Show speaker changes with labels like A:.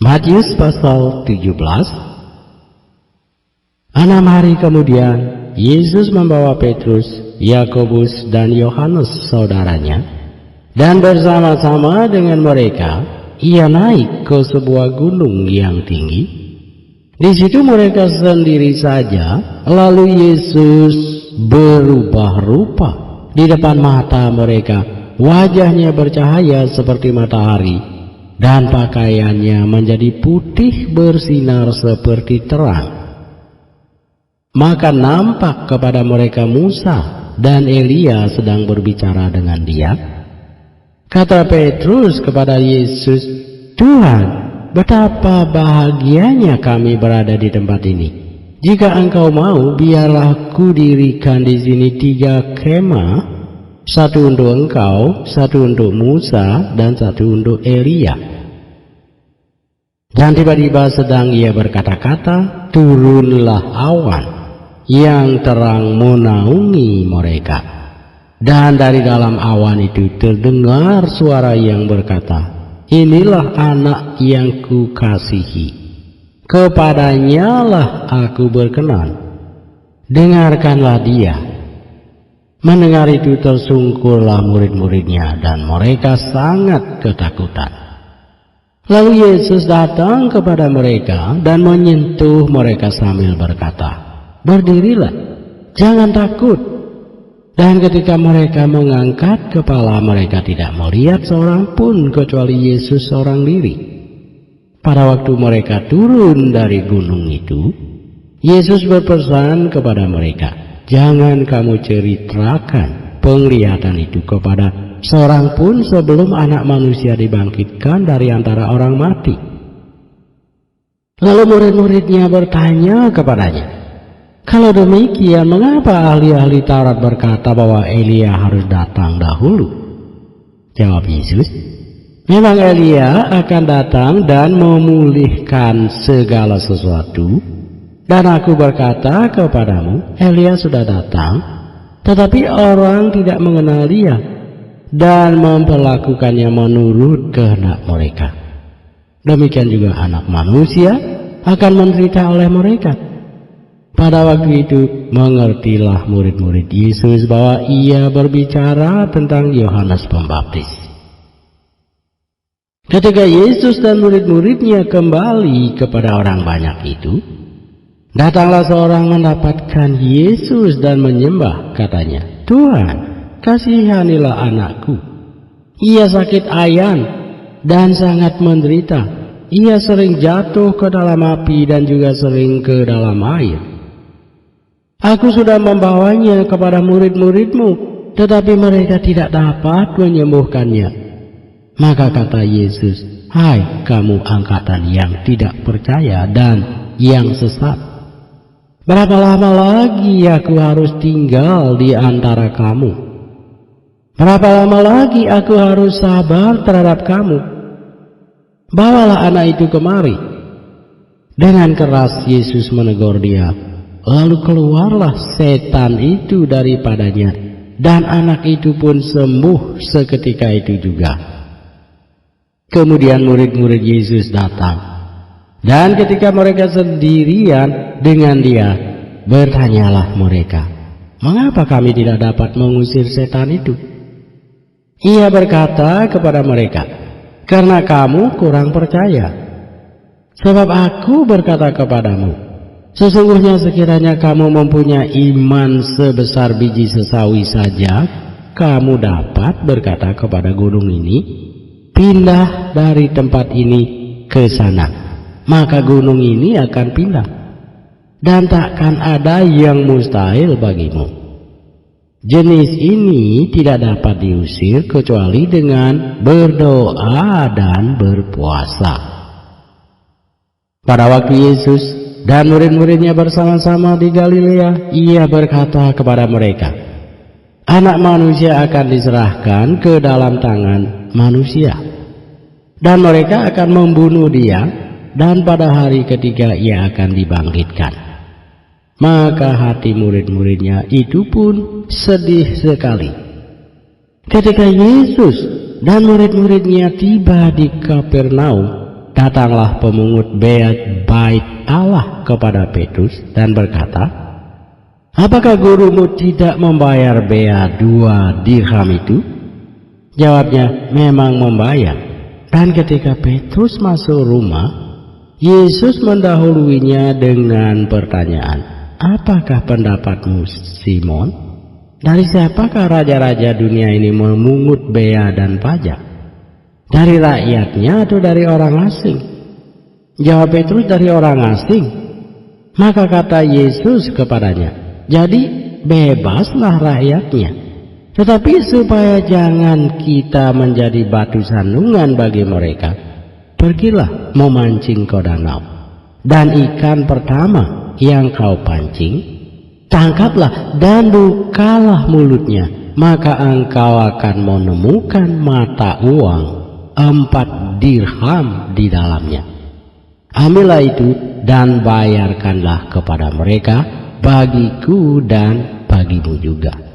A: Matius pasal 17. 6 hari kemudian, Yesus membawa Petrus, Yakobus, dan Yohanes saudaranya, dan bersama-sama dengan mereka, ia naik ke sebuah gunung yang tinggi. Di situ mereka sendiri saja, lalu Yesus berubah rupa di depan mata mereka. Wajahnya bercahaya seperti matahari, dan pakaiannya menjadi putih bersinar seperti terang. Maka nampak kepada mereka Musa dan Elia sedang berbicara dengan dia. Kata Petrus kepada Yesus, "Tuhan, betapa bahagianya kami berada di tempat ini. Jika Engkau mau, biarlah kudirikan di sini 3 kemah, satu untuk Engkau, satu untuk Musa, dan satu untuk Elia." Dan tiba-tiba sedang ia berkata-kata, turunlah awan yang terang menaungi mereka. Dan dari dalam awan itu terdengar suara yang berkata, "Inilah anak yang kukasihi, kepadanya lah aku berkenan, dengarkanlah dia." Mendengar itu tersungkurlah murid-muridnya, dan mereka sangat ketakutan. Lalu Yesus datang kepada mereka dan menyentuh mereka sambil berkata, "Berdirilah, jangan takut." Dan ketika mereka mengangkat kepala, mereka tidak melihat seorang pun kecuali Yesus seorang diri. Pada waktu mereka turun dari gunung itu, Yesus berpesan kepada mereka, "Jangan kamu ceritakan penglihatan itu kepada seorang pun sebelum Anak Manusia dibangkitkan dari antara orang mati." Lalu murid-muridnya bertanya kepadanya, "Kalau demikian, mengapa ahli-ahli Taurat berkata bahwa Elia harus datang dahulu?" Jawab Yesus, "Memang Elia akan datang dan memulihkan segala sesuatu. Dan aku berkata kepadamu, Elia sudah datang, tetapi orang tidak mengenal dia dan memperlakukannya menurut kehendak mereka. Demikian juga Anak Manusia akan menderita oleh mereka." Pada waktu itu mengertilah murid-murid Yesus bahwa ia berbicara tentang Yohanes Pembaptis. Ketika Yesus dan murid-muridnya kembali kepada orang banyak itu, datanglah seorang mendapatkan Yesus dan menyembah, katanya, "Tuhan, kasihanilah anakku. Ia sakit ayan dan sangat menderita. Ia sering jatuh ke dalam api dan juga sering ke dalam air. Aku sudah membawanya kepada murid-muridmu, tetapi mereka tidak dapat menyembuhkannya." Maka kata Yesus, "Hai kamu angkatan yang tidak percaya dan yang sesat, berapa lama lagi aku harus tinggal di antara kamu? Berapa lama lagi aku harus sabar terhadap kamu? Bawalah anak itu kemari." Dengan keras Yesus menegur dia. Lalu keluarlah setan itu daripadanya, dan anak itu pun sembuh seketika itu juga. Kemudian murid-murid Yesus datang, dan ketika mereka sendirian dengan dia, bertanyalah mereka, "Mengapa kami tidak dapat mengusir setan itu?" Ia berkata kepada mereka, "Karena kamu kurang percaya. Sebab aku berkata kepadamu, sesungguhnya sekiranya kamu mempunyai iman sebesar biji sesawi saja, kamu dapat berkata kepada gunung ini, 'Pindah dari tempat ini ke sana,' maka gunung ini akan pindah, dan takkan ada yang mustahil bagimu. Jenis ini tidak dapat diusir kecuali dengan berdoa dan berpuasa." Pada waktu Yesus dan murid-muridnya bersama-sama di Galilea, ia berkata kepada mereka, "Anak Manusia akan diserahkan ke dalam tangan manusia, dan mereka akan membunuh dia, dan pada hari ketiga ia akan dibangkitkan." Maka hati murid-muridnya itu pun sedih sekali. Ketika Yesus dan murid-muridnya tiba di Kapernaum, datanglah pemungut bait Allah kepada Petrus dan berkata, "Apakah gurumu tidak membayar bea 2 dirham itu?" Jawabnya, "Memang membayar." Dan ketika Petrus masuk rumah, Yesus mendahuluinya dengan pertanyaan, "Apakah pendapatmu, Simon? Dari siapakah raja-raja dunia ini memungut bea dan pajak? Dari rakyatnya atau dari orang asing?" Jawab Petrus, "Dari orang asing." Maka kata Yesus kepadanya, "Jadi bebaslah rakyatnya. Tetapi supaya jangan kita menjadi batu sandungan bagi mereka, pergilah memancing ke danau. Dan ikan pertama yang kau pancing, tangkaplah dan bukalah mulutnya. Maka engkau akan menemukan mata uang 4 dirham di dalamnya. Ambillah itu dan bayarkanlah kepada mereka, bagiku dan bagimu juga."